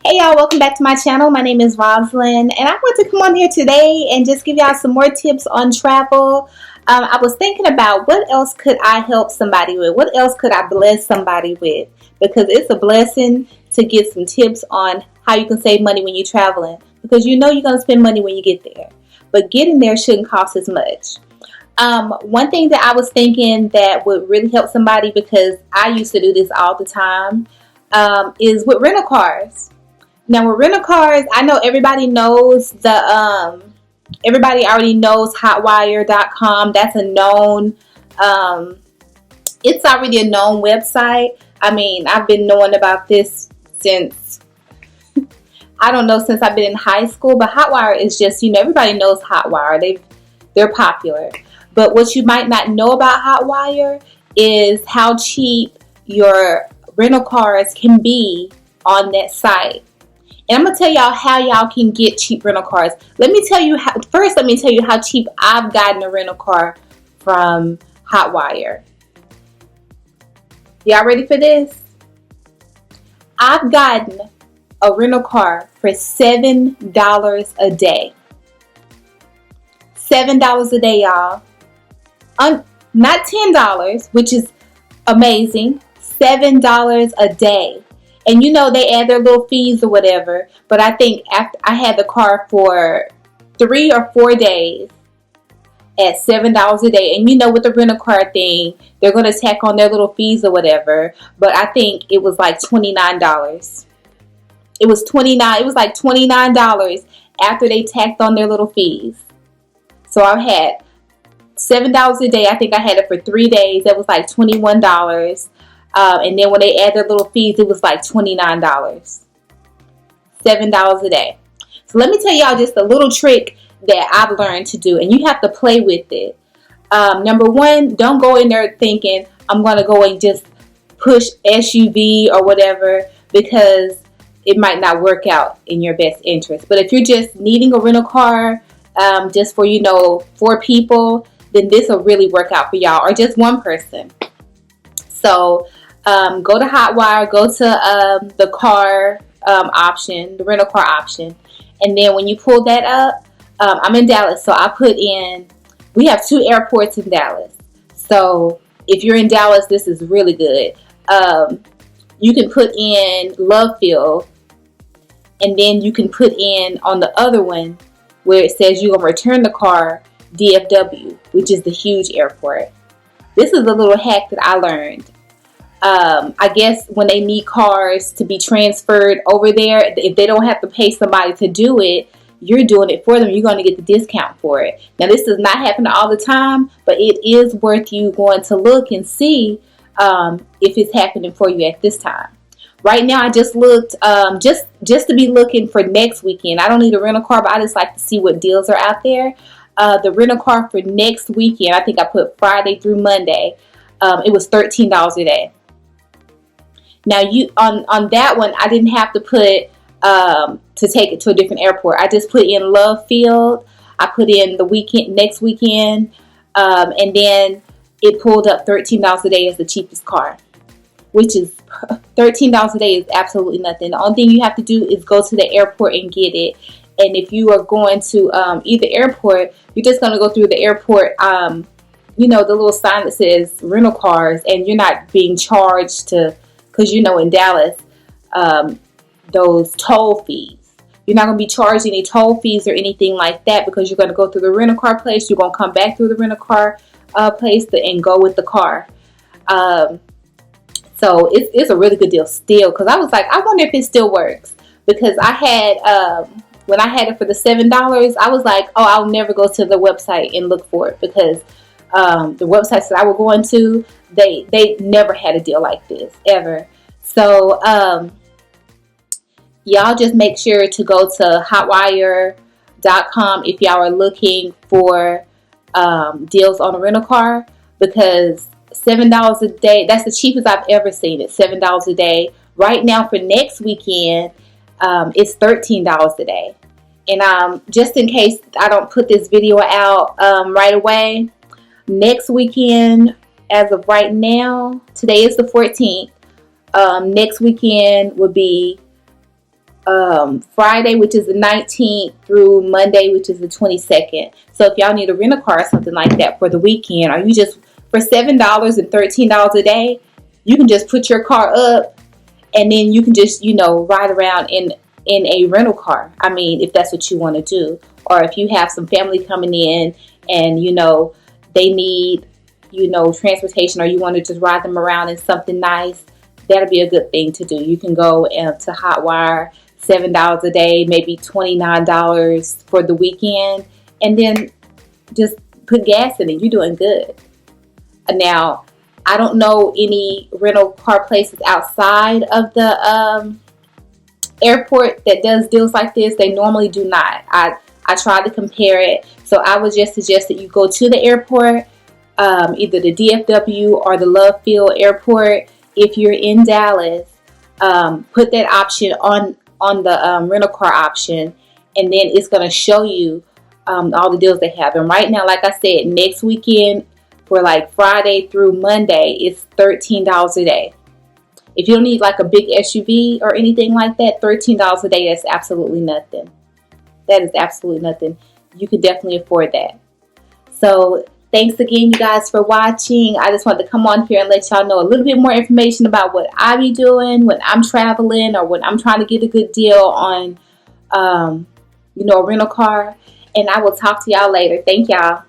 Hey y'all, welcome back to my channel. My name is Roseland, and I want to come on here today and just give y'all some more tips on travel. I was thinking about what else could I help somebody with? What else could I bless somebody with? Because it's a blessing to get some tips on how you can save money when you're traveling. Because you know you're going to spend money when you get there. But getting there shouldn't cost as much. One thing that I was thinking that would really help somebody, because I used to do this all the time, is with rental cars. Now with rental cars, I know everybody knows everybody already knows hotwire.com. That's a known, it's already a known website. I mean, I've been knowing about this since, I don't know, since I've been in high school, but Hotwire is just, everybody knows Hotwire. They're popular. But what you might not know about Hotwire is how cheap your rental cars can be on that site. And I'm going to tell y'all how y'all can get cheap rental cars. Let me tell you how cheap I've gotten a rental car from Hotwire. Y'all ready for this? I've gotten a rental car for $7 a day. $7 a day, y'all. Not $10, which is amazing. $7 a day. And they add their little fees or whatever. But I think after I had the car for 3 or 4 days at $7 a day. And with the rental car thing, they're going to tack on their little fees or whatever. But I think it was like $29. It was like $29 after they tacked on their little fees. So I had $7 a day. I think I had it for 3 days. That was like $21. And then when they add their little fees, it was like $29. $7 a day. So let me tell y'all just a little trick that I've learned to do. And you have to play with it. Number one, don't go in there thinking, I'm going to go and just push SUV or whatever, because it might not work out in your best interest. But if you're just needing a rental car, just for, 4 people, then this will really work out for y'all, or just one person. So go to Hotwire, go to the car option, the rental car option. And then when you pull that up, I'm in Dallas, so I put in, we have 2 airports in Dallas. So if you're in Dallas, this is really good. You can put in Love Field, and then you can put in on the other one where it says you're going to return the car, DFW, which is the huge airport. This is a little hack that I learned. I guess when they need cars to be transferred over there, if they don't have to pay somebody to do it, you're doing it for them. You're going to get the discount for it. Now, this does not happen all the time, but it is worth you going to look and see if it's happening for you at this time. Right now, I just looked, just to be looking for next weekend. I don't need a rental car, but I just like to see what deals are out there. The rental car for next weekend, I think I put Friday through Monday. It was $13 a day. Now, on that one, I didn't have to put to take it to a different airport. I just put in Love Field. I put in the next weekend, and then it pulled up $13 a day as the cheapest car, which is $13 a day is absolutely nothing. The only thing you have to do is go to the airport and get it. And if you are going to either airport, you're just going to go through the airport, the little sign that says rental cars, and you're not being charged to, because in Dallas, those toll fees. You're not going to be charged any toll fees or anything like that, because you're going to go through the rental car place. You're going to come back through the rental car place and go with the car. So it's a really good deal still, because I was like, I wonder if it still works, because I had, when I had it for the $7, I was like, oh, I'll never go to the website and look for it, because the websites that I were going to, they never had a deal like this, ever. So y'all just make sure to go to hotwire.com if y'all are looking for deals on a rental car, because $7 a day, that's the cheapest I've ever seen it, $7 a day. Right now for next weekend, it's $13 a day. And just in case I don't put this video out right away, next weekend, as of right now, today is the 14th. Next weekend would be Friday, which is the 19th, through Monday, which is the 22nd. So if y'all need a rental car or something like that for the weekend, or you just, for $7 and $13 a day, you can just put your car up and then you can just, ride around in a rental car. I mean, if that's what you want to do. Or if you have some family coming in and, they need, transportation, or you want to just ride them around in something nice, that'll be a good thing to do. You can go to Hotwire, $7 a day, maybe $29 for the weekend, and then just put gas in it. You're doing good. Now, I don't know any rental car places outside of the airport that does deals like this. They normally do not. I tried to compare it, so I would just suggest that you go to the airport, either the DFW or the Love Field Airport. If you're in Dallas, put that option on the rental car option, and then it's going to show you all the deals they have. And right now, like I said, next weekend for like Friday through Monday, it's $13 a day. If you don't need like a big SUV or anything like that, $13 a day, that's absolutely nothing. That is absolutely nothing. You could definitely afford that. So thanks again, you guys, for watching. I just wanted to come on here and let y'all know a little bit more information about what I be doing when I'm traveling or when I'm trying to get a good deal on, a rental car. And I will talk to y'all later. Thank y'all.